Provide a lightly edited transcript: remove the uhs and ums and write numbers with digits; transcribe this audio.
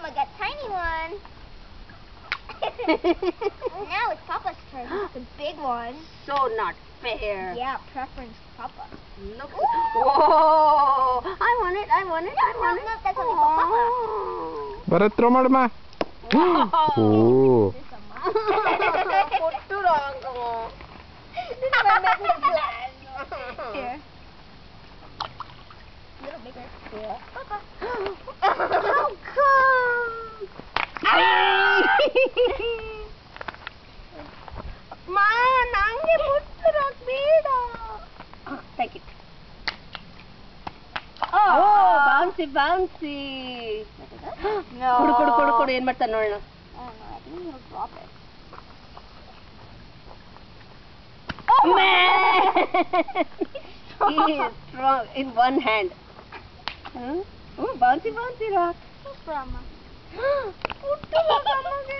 Mama got tiny one. Now it's Papa's turn. It's a big one. So not fair. Yeah, preference Papa. Look. Whoa! I want it. I want it. I No, want it. no, that's only for Papa. Bharat, throw ಮಾಡಮ್ಮ. Oh. Put wrong. This is my making plan. Here. A little bigger. Yeah. Papa. How come? Ma, nange putrak beda. Take it. Oh, bouncy, bouncy. No. Kodu, ಏನು ಮಾಡ್ತಾನೆ ನೋಡೋಣ. Oh no, I think he'll drop it. Oh man! He is strong in one hand. Huh? Oh, bouncy rock. From Puttu rock, ಅಮ್ಮಗೆ.